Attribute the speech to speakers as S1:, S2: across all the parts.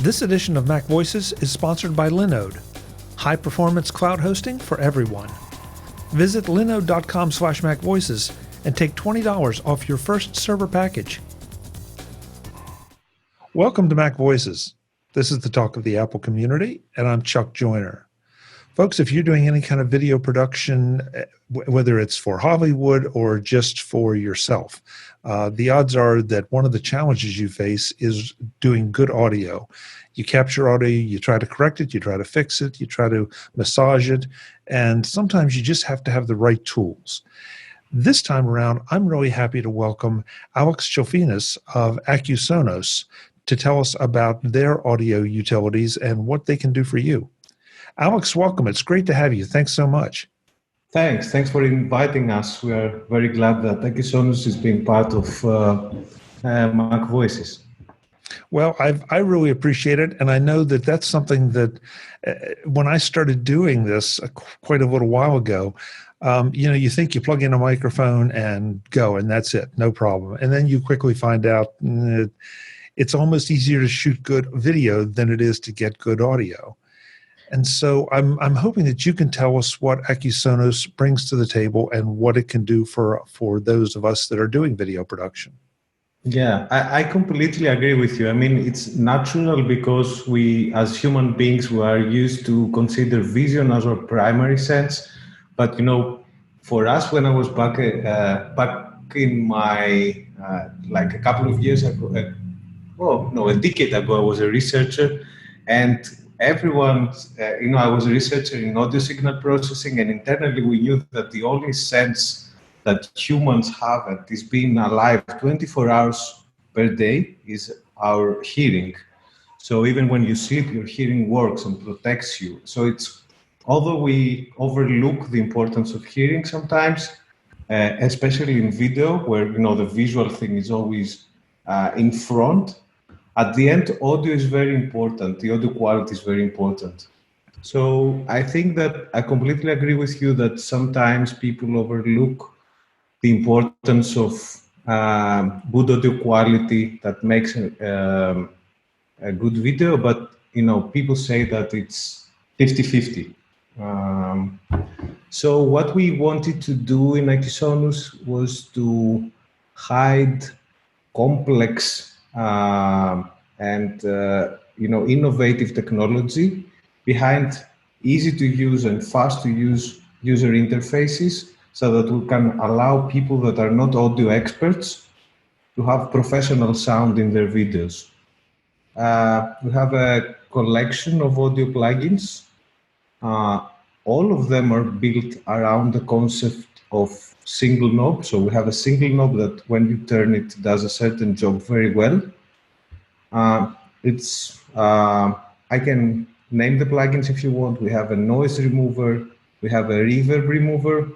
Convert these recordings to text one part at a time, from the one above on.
S1: This edition of MacVoices is sponsored by Linode, high-performance cloud hosting for everyone. Visit linode.com/MacVoices and take $20 off your first server package. Welcome to MacVoices. This is the talk of the Apple community, and I'm Chuck Joyner. Folks, if you're doing any kind of video production, whether it's for Hollywood or just for yourself, the odds are that one of the challenges you face is doing good audio. You capture audio, you try to correct it, you try to fix it, you try to massage it, and sometimes you just have to have the right tools. This time around, I'm really happy to welcome Tsifildis of Accusonoss to tell us about their audio utilities and what they can do for you. Alex, welcome. It's great to have you. Thanks so much.
S2: Thanks for inviting us. We are very glad that Accusonoss is being part of MacVoices.
S1: Well, I really appreciate it, and I know that that's something that when I started doing this quite a little while ago, you think you plug in a microphone and go, and that's it, no problem. And then you quickly find out it's almost easier to shoot good video than it is to get good audio. And so I'm hoping that you can tell us what Accusonoss brings to the table and what it can do for those of us that are doing video production.
S2: Yeah, I completely agree with you. I mean, it's natural because we, as human beings, we are used to consider vision as our primary sense. But, for us, when I was back in my, like a couple of years ago, a decade ago, I was a researcher, and everyone, I was a researcher in audio signal processing, and internally we knew that the only sense that humans have at is being alive 24 hours per day is our hearing. So even when you sleep, your hearing works and protects you. So although we overlook the importance of hearing sometimes, especially in video where, the visual thing is always in front, at the end, audio is very important. The audio quality is very important. So I think that I completely agree with you that sometimes people overlook the importance of good audio quality that makes a good video, but people say that it's 50-50. So what we wanted to do in Accusonoss was to hide complex and innovative technology behind easy to use and fast to use user interfaces, so that we can allow people that are not audio experts to have professional sound in their videos. We have a collection of audio plugins. All of them are built around the concept of single knob. So we have a single knob that when you turn it does a certain job very well. I can name the plugins if you want. We have a noise remover, we have a reverb remover,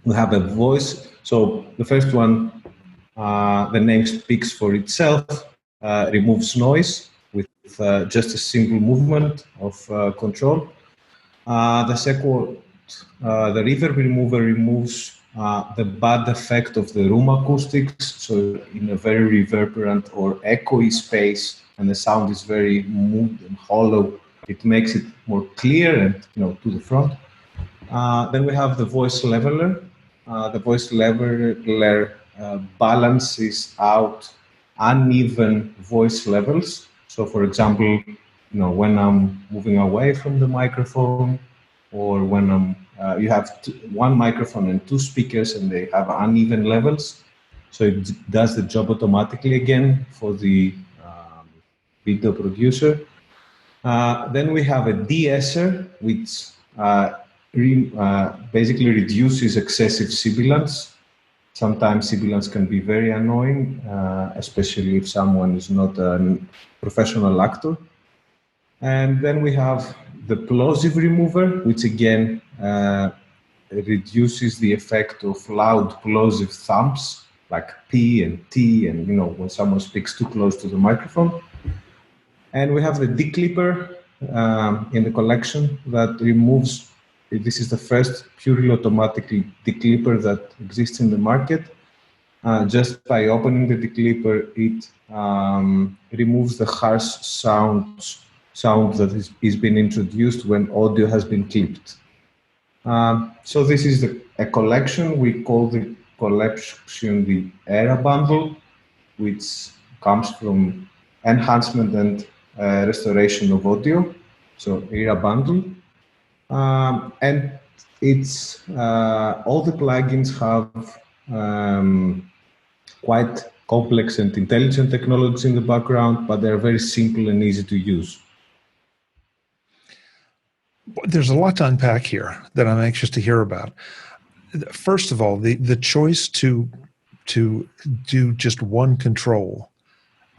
S2: we have a voice. So the first one, the name speaks for itself, removes noise with just a simple movement of control. The second, the reverb remover removes the bad effect of the room acoustics. So in a very reverberant or echoey space, and the sound is very moved and hollow, it makes it more clear and to the front. Then we have the voice leveler. The voice leveler balances out uneven voice levels. So for example, when I'm moving away from the microphone, or when you have one microphone and two speakers and they have uneven levels. So it does the job automatically again for the video producer. Then we have a de-esser, which basically reduces excessive sibilance. Sometimes sibilance can be very annoying, especially if someone is not a professional actor. And then we have the Plosive Remover, which again reduces the effect of loud plosive thumps, like P and T, and when someone speaks too close to the microphone. And we have the declipper in the collection that removes. This is the first purely automatic declipper that exists in the market. just by opening the declipper, it removes the harsh sound that is being introduced when audio has been clipped. So this is a collection. We call the collection the Era Bundle, which comes from enhancement and restoration of audio. So Era Bundle. And it's all the plugins have quite complex and intelligent technologies in the background, but they're very simple and easy to use.
S1: There's a lot to unpack here that I'm anxious to hear about. First of all, the choice to do just one control.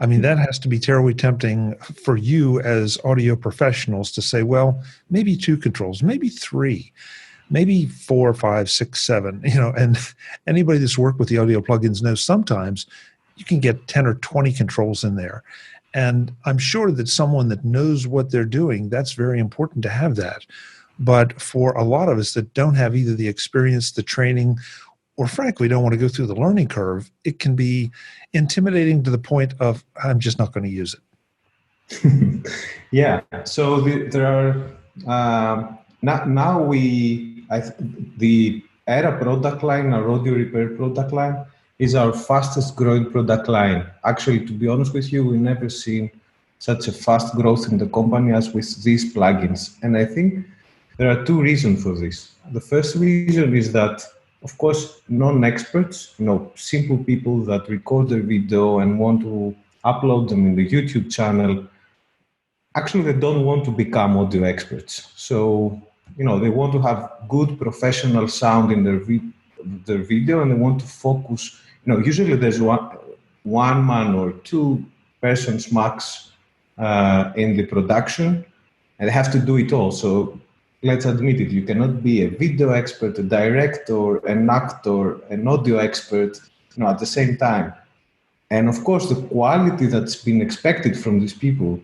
S1: I mean, that has to be terribly tempting for you as audio professionals to say, well, maybe 2 controls, maybe 3, maybe 4, 5, 6, 7, and anybody that's worked with the audio plugins knows sometimes you can get 10 or 20 controls in there. And I'm sure that someone that knows what they're doing, that's very important to have that. But for a lot of us that don't have either the experience, the training, or frankly don't want to go through the learning curve, it can be intimidating to the point of, I'm just not going to use
S2: it. Yeah. So there are, now the Era product line, our audio repair product line, is our fastest growing product line. Actually, to be honest with you, we've never seen such a fast growth in the company as with these plugins. And I think there are 2 reasons for this. The first reason is that, of course, non-experts, simple people that record their video and want to upload them in the YouTube channel, actually they don't want to become audio experts. So, they want to have good professional sound in their video, and they want to focus. Usually there's one man or 2 persons max in the production, and they have to do it all. So let's admit it, you cannot be a video expert, a director, an actor, an audio expert, at the same time. And of course, the quality that's been expected from these people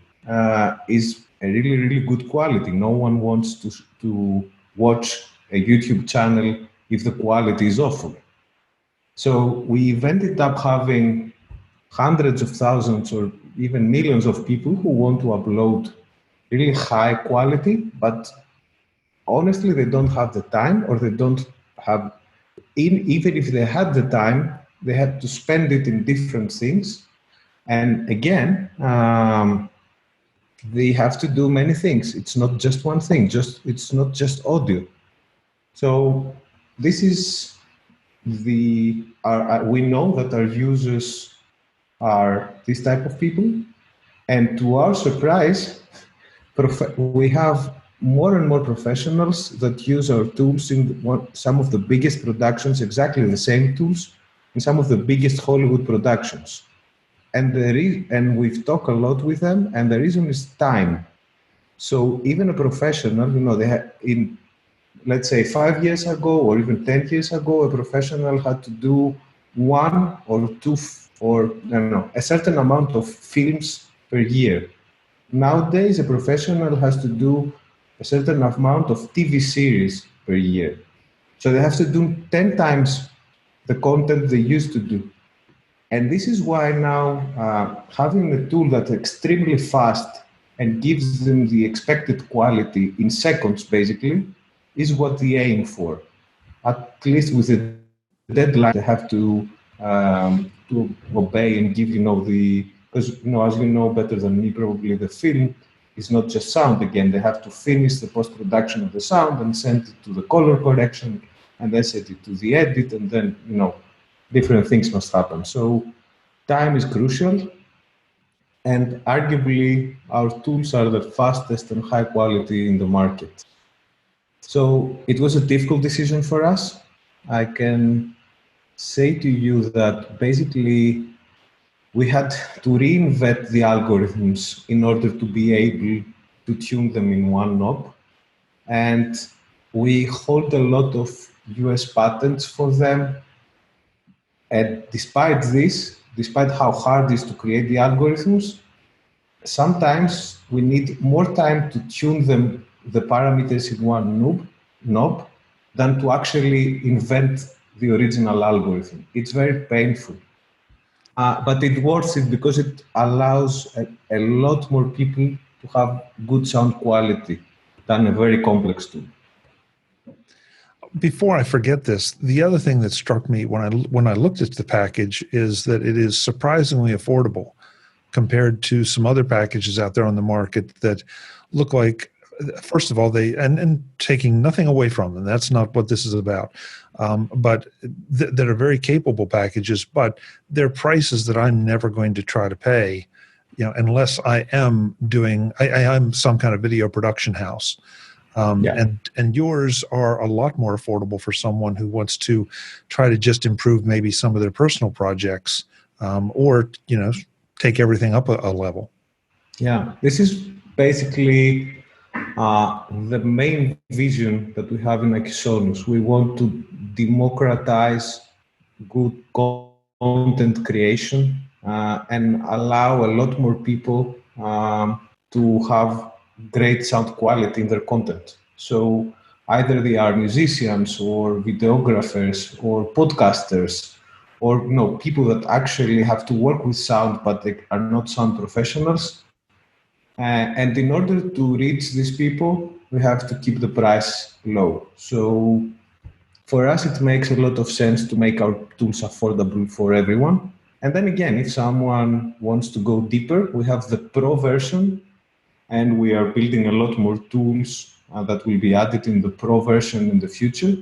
S2: is a really, really good quality. No one wants to watch a YouTube channel if the quality is awful. So we've ended up having hundreds of thousands or even millions of people who want to upload really high quality, but honestly, they don't have the time, or they don't have, even if they had the time, they had to spend it in different things. And again, they have to do many things. It's not just one thing, it's not just audio. So this is we know that our users are this type of people. And to our surprise, we have more and more professionals that use our tools in some of the biggest productions, exactly the same tools, in some of the biggest Hollywood productions. And we've talked a lot with them, and the reason is time. So even a professional, let's say 5 years ago or even 10 years ago, a professional had to do 1 or 2 or a certain amount of films per year. Nowadays, a professional has to do a certain amount of TV series per year. So they have to do 10 times the content they used to do. And this is why now having a tool that's extremely fast and gives them the expected quality in seconds, basically, is what they aim for. At least with the deadline they have to obey and give, because, as you know better than me, probably the film is not just sound again. They have to finish the post-production of the sound and send it to the color correction and then send it to the edit, and then, different things must happen. So time is crucial, and arguably our tools are the fastest and high quality in the market. So it was a difficult decision for us. I can say to you that basically we had to reinvent the algorithms in order to be able to tune them in one knob. And we hold a lot of US patents for them. And despite how hard it is to create the algorithms, sometimes we need more time to tune the parameters in one knob than to actually invent the original algorithm. It's very painful. But it works it because it allows a lot more people to have good sound quality than a very complex tool.
S1: Before I forget this, the other thing that struck me when I looked at the package is that it is surprisingly affordable compared to some other packages out there on the market that look like, first of all, and taking nothing away from them, that's not what this is about, but that are very capable packages, but they're prices that I'm never going to try to pay, unless I am I'm some kind of video production house. And yours are a lot more affordable for someone who wants to try to just improve maybe some of their personal projects, or take everything up a level.
S2: Yeah, this is basically the main vision that we have in Accusonoss. We want to democratize good content creation and allow a lot more people to have great sound quality in their content. So either they are musicians or videographers or podcasters, or people that actually have to work with sound but they are not sound professionals. And in order to reach these people, we have to keep the price low. So for us, it makes a lot of sense to make our tools affordable for everyone. And then again, if someone wants to go deeper, we have the Pro version, and we are building a lot more tools that will be added in the Pro version in the future.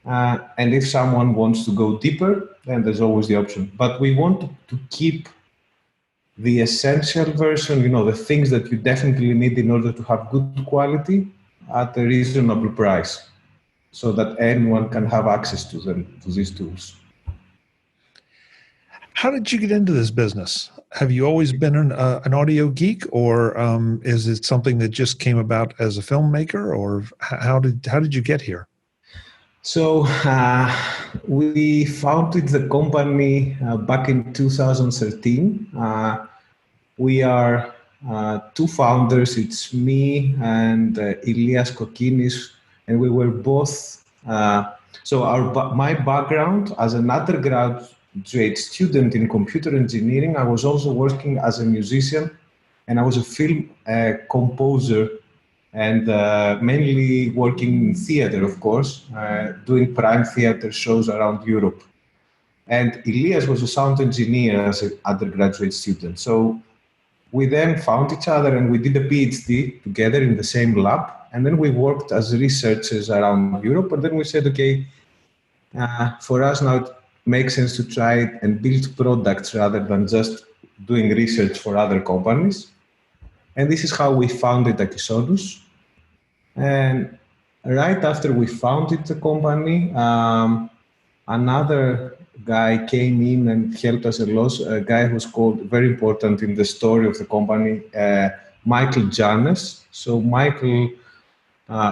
S2: And if someone wants to go deeper, then there's always the option. But we want to keep the essential version, the things that you definitely need in order to have good quality at a reasonable price, so that anyone can have access to these tools.
S1: How did you get into this business? Have you always been an audio geek, or is it something that just came about as a filmmaker, or how did you get here?
S2: So we founded the company back in 2013. We are two founders. It's me and Ilias Kokinis, and we were both. My background as an undergraduate student in computer engineering, I was also working as a musician, and I was a film composer, and mainly working in theater, of course, doing prime theater shows around Europe. And Ilias was a sound engineer as an undergraduate student. So we then found each other and we did a PhD together in the same lab. And then we worked as researchers around Europe. And then we said, okay, for us now it makes sense to try and build products rather than just doing research for other companies. And this is how we founded Accusonoss. And right after we founded the company, another guy came in and helped us a lot, a guy who's called, very important in the story of the company, Michael Janus. So Michael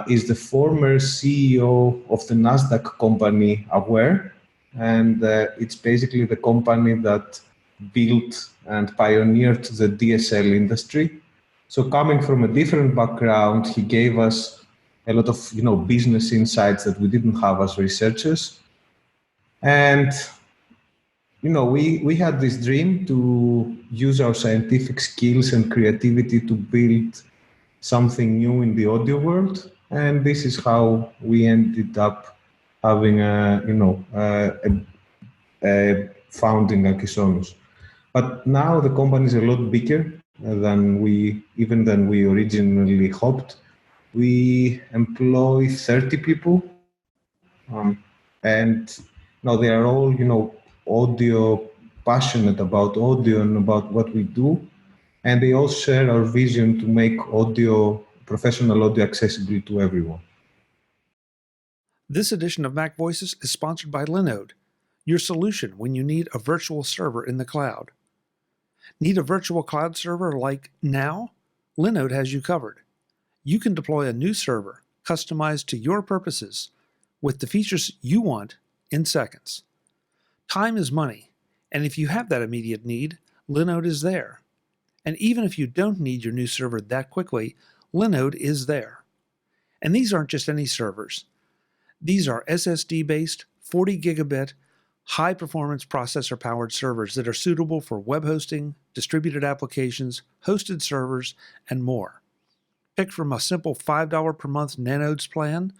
S2: is the former CEO of the Nasdaq company Aware, and it's basically the company that built and pioneered the DSL industry. So coming from a different background, he gave us a lot of business insights that we didn't have as researchers. And we had this dream to use our scientific skills and creativity to build something new in the audio world. And this is how we ended up having founding Accusonoss. But now the company is a lot bigger than we originally hoped. We employ 30 people, and now they are all audio, passionate about audio and about what we do, and they all share our vision to make professional audio accessible to everyone.
S3: This edition of MacVoices is sponsored by Linode, your solution when you need a virtual server in the cloud. Need a virtual cloud server like now? Linode has you covered. You can deploy a new server customized to your purposes with the features you want in seconds. Time is money, and if you have that immediate need, Linode is there. And even if you don't need your new server that quickly, Linode is there. And these aren't just any servers. These are SSD-based, 40 gigabit, high-performance processor-powered servers that are suitable for web hosting, distributed applications, hosted servers, and more. Pick from a simple $5 per month Nanodes plan,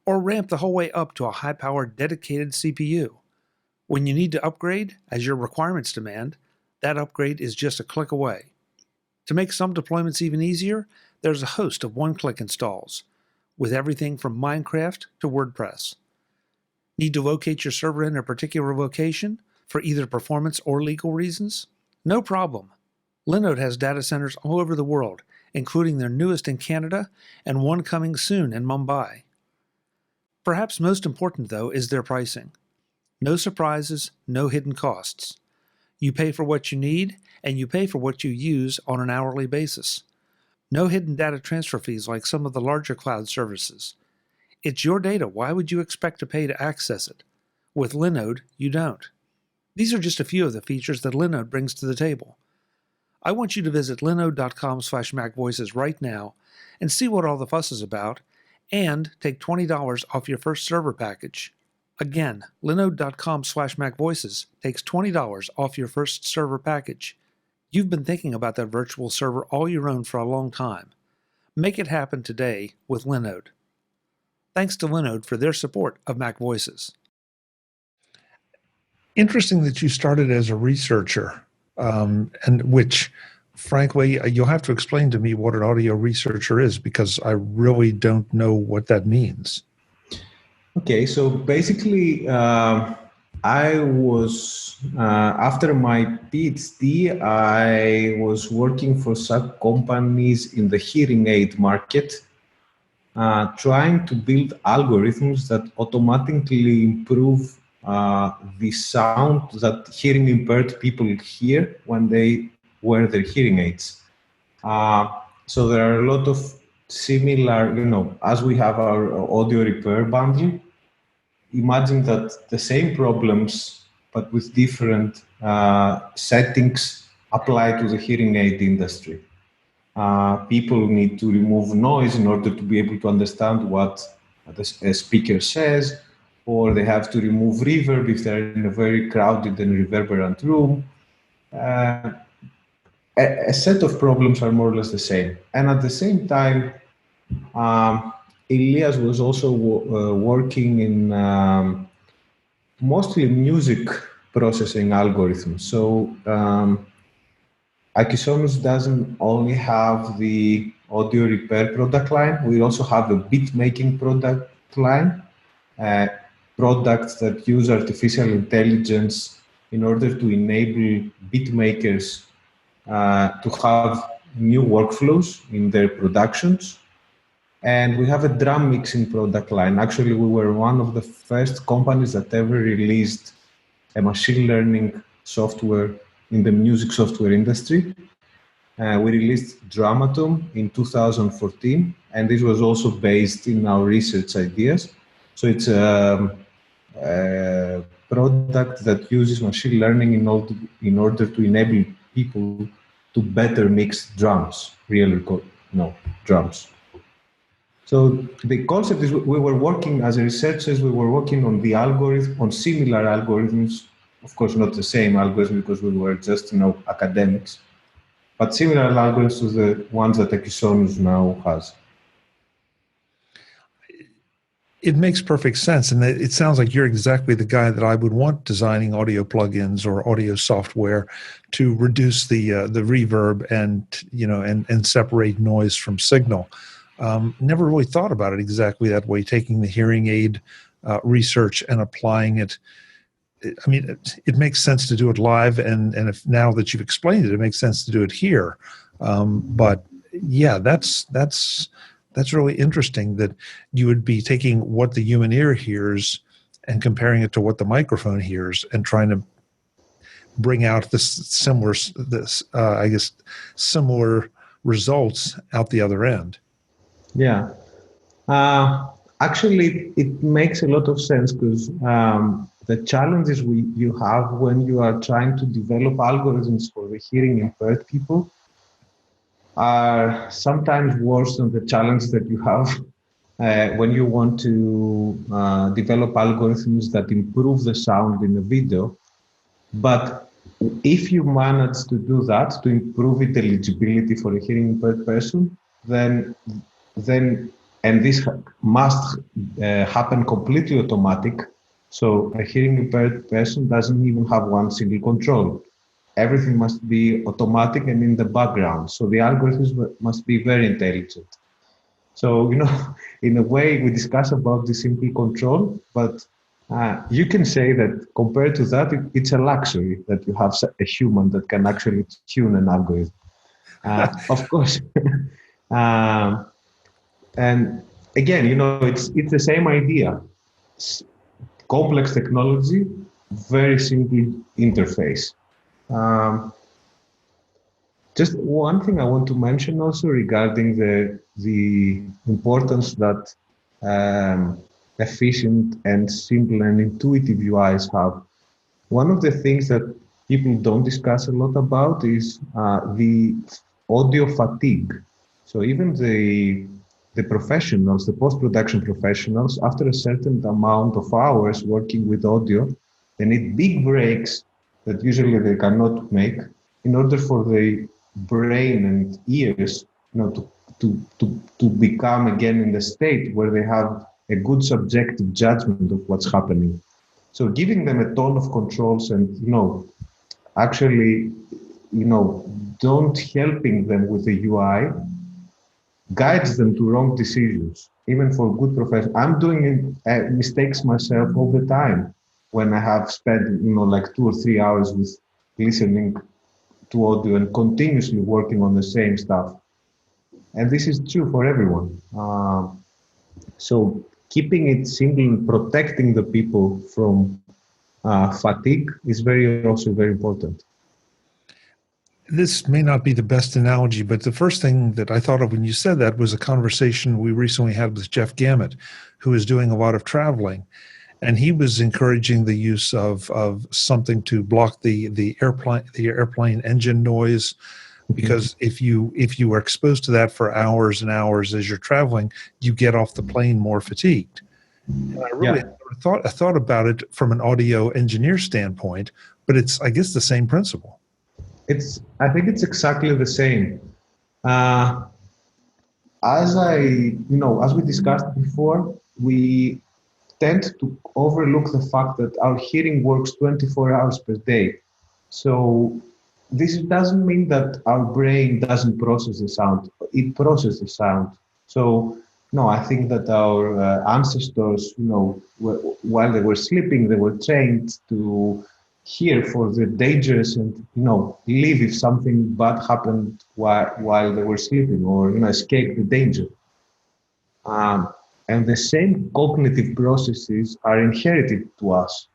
S3: or ramp the whole way up to a high-powered dedicated CPU. When you need to upgrade, as your requirements demand, that upgrade is just a click away. To make some deployments even easier, there's a host of one-click installs, with everything from Minecraft to WordPress. Need to locate your server in a particular location for either performance or legal reasons? No problem. Linode has data centers all over the world, including their newest in Canada and one coming soon in Mumbai. Perhaps most important, though, is their pricing. No surprises, no hidden costs. You pay for what you need, and you pay for what you use on an hourly basis. No hidden data transfer fees like some of the larger cloud services. It's your data. Why would you expect to pay to access it? With Linode, you don't. These are just a few of the features that Linode brings to the table. I want you to visit linode.com/MacVoices right now and see what all the fuss is about, and take $20 off your first server package. Again, linode.com/MacVoices takes $20 off your first server package. You've been thinking about that virtual server all your own for a long time. Make it happen today with Linode. Thanks to Linode for their support of MacVoices.
S1: Interesting that you started as a researcher, and which, frankly, you'll have to explain to me what an audio researcher is, because I really don't know what that means.
S2: Okay, so basically, I was, after my PhD, I was working for some companies in the hearing aid market, trying to build algorithms that automatically improve the sound that hearing impaired people hear when they wear their hearing aids. So there are a lot of similar, as we have our audio repair bundle, imagine that the same problems, but with different settings, apply to the hearing aid industry. People need to remove noise in order to be able to understand what a speaker says, or they have to remove reverb if they're in a very crowded and reverberant room. A set of problems are more or less the same. And at the same time, Elias was also working in mostly music processing algorithms. So Accusonoss doesn't only have the audio repair product line, we also have a beat making product line, products that use artificial intelligence in order to enable beat makers to have new workflows in their productions. And we have a drum mixing product line. Actually, we were one of the first companies that ever released a machine learning software in the music software industry. We released Dramatum in 2014, and this was also based in our research ideas. So it's a product that uses machine learning in order to enable people to better mix drums, drums. So the concept is we were working as researchers, we were working on the algorithm, on similar algorithms, of course not the same algorithm because we were just academics, but similar algorithms to the ones that Accusonoss now has.
S1: It makes perfect sense, and it sounds like you're exactly the guy that I would want designing audio plugins or audio software to reduce the reverb and separate noise from signal. Never really thought about it exactly that way, taking the hearing aid research and applying it. I mean, it makes sense to do it live, and if now that you've explained it, it makes sense to do it here. But yeah, that's really interesting that you would be taking what the human ear hears and comparing it to what the microphone hears and trying to bring out similar results out the other end.
S2: Yeah. Actually, it makes a lot of sense because the challenges you have when you are trying to develop algorithms for the hearing impaired people are sometimes worse than the challenge that you have when you want to develop algorithms that improve the sound in a video. But if you manage to do that, to improve intelligibility for a hearing impaired person, then and this must happen completely automatic. So a hearing impaired person doesn't even have one single control. Everything must be automatic and in the background. So the algorithms must be very intelligent. So, in a way, we discuss about the simple control, but you can say that compared to that, it's a luxury that you have a human that can actually tune an algorithm. Of course. And again, it's the same idea. Complex technology, very simple interface. Just one thing I want to mention also regarding the importance that efficient and simple and intuitive UIs have. One of the things that people don't discuss a lot about is the audio fatigue. So even the professionals, the post-production professionals, after a certain amount of hours working with audio, they need big breaks that usually they cannot make in order for the brain and ears, to become again in the state where they have a good subjective judgment of what's happening. So giving them a ton of controls and, actually, don't helping them with the UI guides them to wrong decisions, even for good professionals. I'm doing mistakes myself all the time when I have spent, like 2 or 3 hours with listening to audio and continuously working on the same stuff. And this is true for everyone. So keeping it simple and protecting the people from fatigue is also very important.
S1: This may not be the best analogy, but the first thing that I thought of when you said that was a conversation we recently had with Jeff Gamet, who is doing a lot of traveling. And he was encouraging the use of something to block the airplane engine noise, because if you are exposed to that for hours and hours as you're traveling, you get off the plane more fatigued. And I really thought about it from an audio engineer standpoint, but it's, I guess, the same principle.
S2: I think it's exactly the same. As we discussed before, we tend to overlook the fact that our hearing works 24 hours per day. So this doesn't mean that our brain doesn't process the sound. It processes the sound. So, no, I think that our ancestors, while they were sleeping, they were trained to hear for the dangerous and, leave if something bad happened while they were sleeping, or, escape the danger. And the same cognitive processes are inherited to us.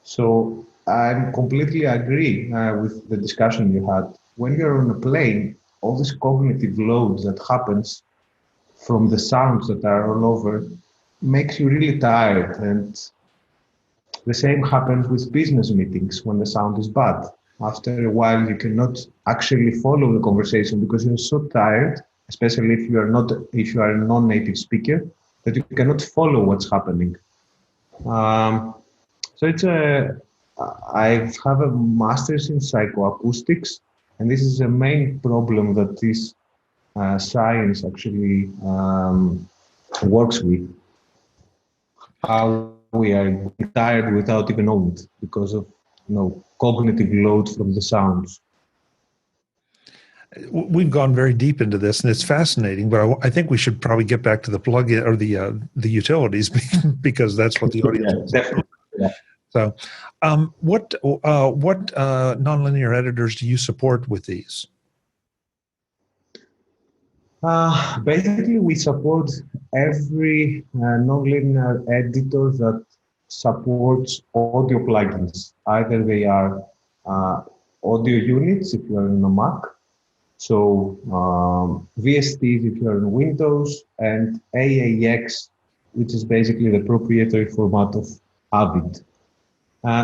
S2: So I completely agree with the discussion you had. When you're on a plane, all this cognitive load that happens from the sounds that are all over makes you really tired. And the same happens with business meetings when the sound is bad. After a while, you cannot actually follow the conversation because you're so tired, especially if you are a non-native speaker, that you cannot follow what's happening. So I have a master's in psychoacoustics, and this is a main problem that this science actually works with. How we are tired without even knowing it because of cognitive load from the sounds.
S1: We've gone very deep into this, and it's fascinating. But I think we should probably get back to the plugin or the utilities because that's what the audience wants.
S2: Definitely. Yeah.
S1: So, what nonlinear editors do you support with these?
S2: Basically, we support every nonlinear editor that supports audio plugins. Either they are audio units if you are in a Mac, so VSTs if you are in Windows, and AAX, which is basically the proprietary format of Avid.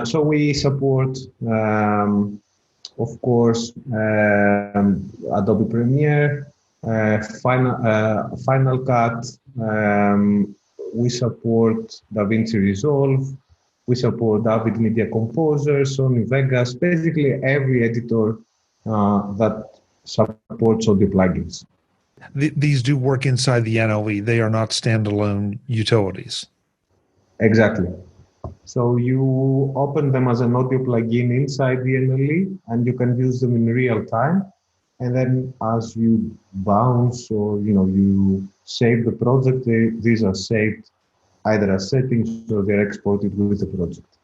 S2: So we support, of course, Adobe Premiere, Final Cut. We support DaVinci Resolve. We support Avid Media Composer, Sony Vegas, basically every editor that supports audio plugins.
S1: These do work inside the NLE. They are not standalone utilities.
S2: Exactly. So you open them as an audio plugin inside the NLE, and you can use them in real time. And then as you bounce or you save the project, these are saved either as settings or they're exported with the project.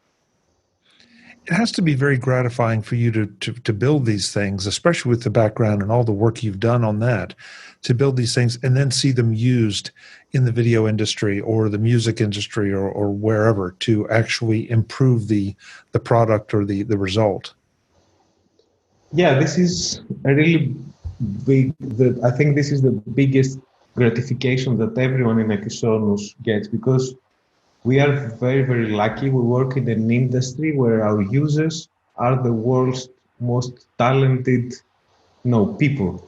S1: It has to be very gratifying for you to build these things, especially with the background and all the work you've done on that, to build these things and then see them used in the video industry or the music industry or wherever to actually improve the product or the result.
S2: Yeah, this is a really big, I think this is the biggest gratification that everyone in Accusonoss gets, because we are very, very lucky. We work in an industry where our users are the world's most talented people.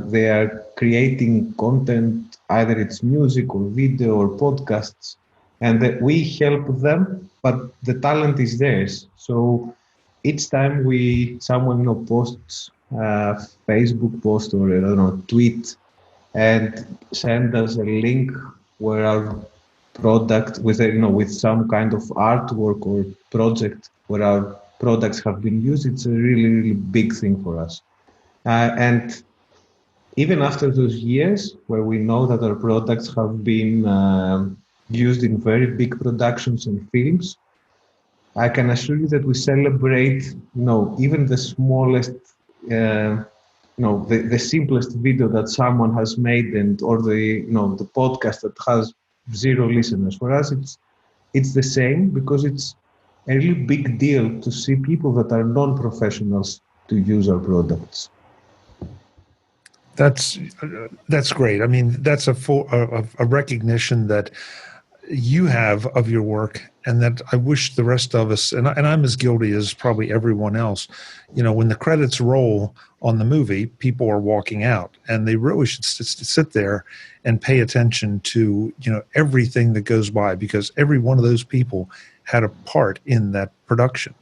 S2: They are creating content, either it's music or video or podcasts, and that we help them, but the talent is theirs. So each time someone posts a Facebook post or I don't know, tweet and send us a link where our product with some kind of artwork or project where our products have been used, it's a really, really big thing for us. And even after those years where we know that our products have been used in very big productions and films, I can assure you that we celebrate, even the smallest, the simplest video that someone has made, or the podcast that has 0 listeners. For us, it's the same, because it's a really big deal to see people that are non-professionals to use our products.
S1: That's great. I mean, that's a recognition that you have of your work, and that I wish the rest of us, and I'm as guilty as probably everyone else, when the credits roll on the movie, people are walking out, and they really should sit there and pay attention to, everything that goes by, because every one of those people had a part in that production.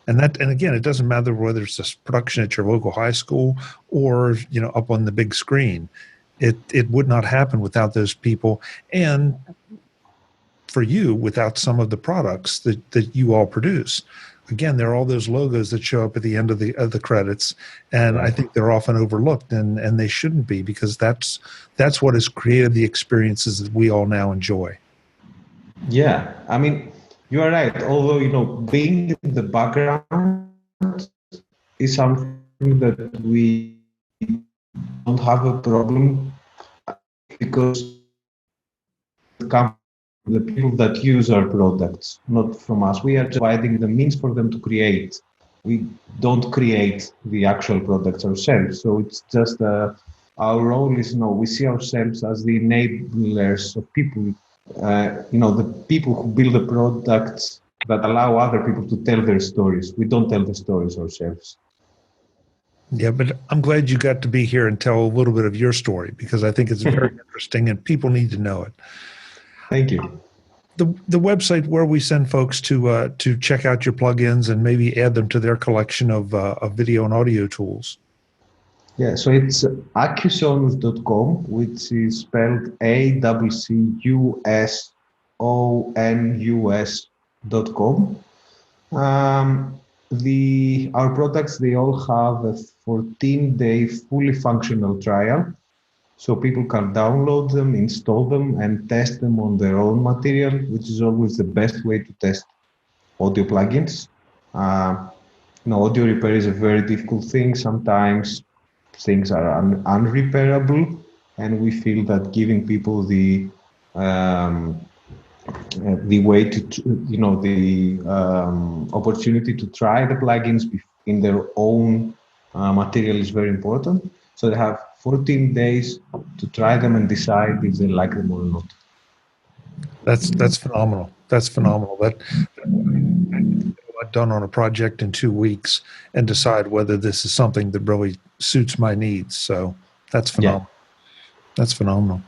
S1: And again, it doesn't matter whether it's a production at your local high school or, up on the big screen. It would not happen without those people. And for you, without some of the products that you all produce. Again, there are all those logos that show up at the end of the credits, and I think they're often overlooked, and they shouldn't be, because that's what has created the experiences that we all now enjoy.
S2: Yeah, I mean, you are right. Although, being in the background is something that we don't have a problem, because the people that use our products, not from us. We are just providing the means for them to create. We don't create the actual products ourselves. So it's just our role is, we see ourselves as the enablers of people, the people who build the products that allow other people to tell their stories. We don't tell the stories ourselves.
S1: Yeah, but I'm glad you got to be here and tell a little bit of your story, because I think it's very interesting and people need to know it.
S2: Thank you.
S1: The website where we send folks to check out your plugins and maybe add them to their collection of video and audio tools.
S2: Yeah, so it's Accusonoss.com, which is spelled ACCUSONUS.com. Our products, they all have a 14-day fully functional trial. So people can download them, install them, and test them on their own material, which is always the best way to test audio plugins. Audio repair is a very difficult thing. Sometimes things are unrepairable, and we feel that giving people the way to, the opportunity to try the plugins in their own material is very important. So they have 14 days to try them and decide if they like them or not.
S1: That's phenomenal. That's phenomenal. That I've done on a project in 2 weeks and decide whether this is something that really suits my needs. So that's phenomenal. That's phenomenal.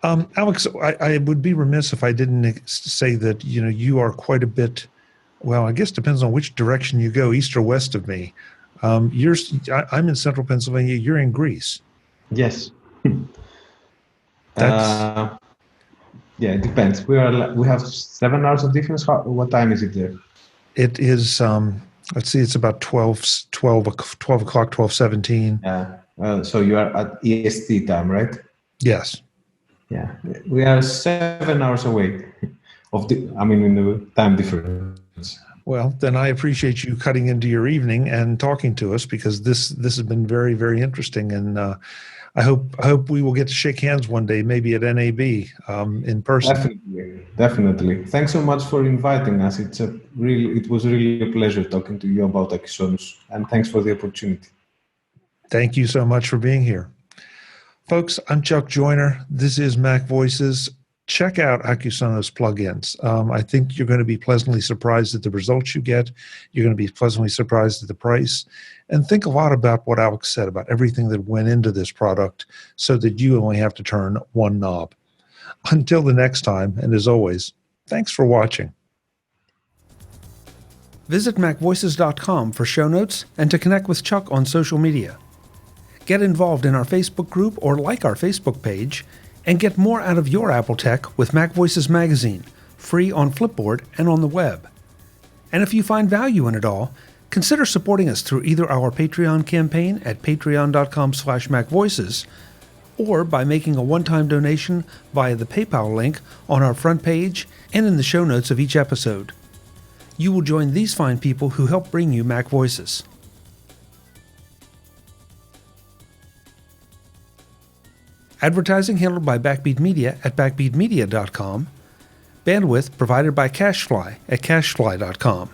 S1: Alex, I would be remiss if I didn't say that, you are quite a bit, well, I guess it depends on which direction you go, east or west of me. I'm in central Pennsylvania. You're in Greece.
S2: Yes.
S1: That's
S2: yeah, it depends. We have 7 hours of difference. What time is it there?
S1: it is. Let's see. It's about 12 o'clock, 12:17.
S2: Yeah. So you are at EST time, right?
S1: Yes.
S2: Yeah. We are 7 hours away in the time difference.
S1: Well, then I appreciate you cutting into your evening and talking to us, because this has been very, very interesting, and I hope we will get to shake hands one day, maybe at NAB in person.
S2: Definitely. Thanks so much for inviting us. It was really a pleasure talking to you about Accusonoss, and thanks for the opportunity.
S1: Thank you so much for being here. Folks, I'm Chuck Joyner. This is MacVoices. Check out Accusonoss plugins. I think you're going to be pleasantly surprised at the results you get. You're going to be pleasantly surprised at the price. And think a lot about what Alex said about everything that went into this product, so that you only have to turn one knob. Until the next time, and as always, thanks for watching.
S3: Visit MacVoices.com for show notes and to connect with Chuck on social media. Get involved in our Facebook group or like our Facebook page, and get more out of your Apple tech with MacVoices magazine, free on Flipboard and on the web. And if you find value in it all, consider supporting us through either our Patreon campaign at patreon.com/MacVoices, or by making a one-time donation via the PayPal link on our front page and in the show notes of each episode. You will join these fine people who help bring you MacVoices. Advertising handled by Backbeat Media at backbeatmedia.com. Bandwidth provided by CacheFly at cachefly.com.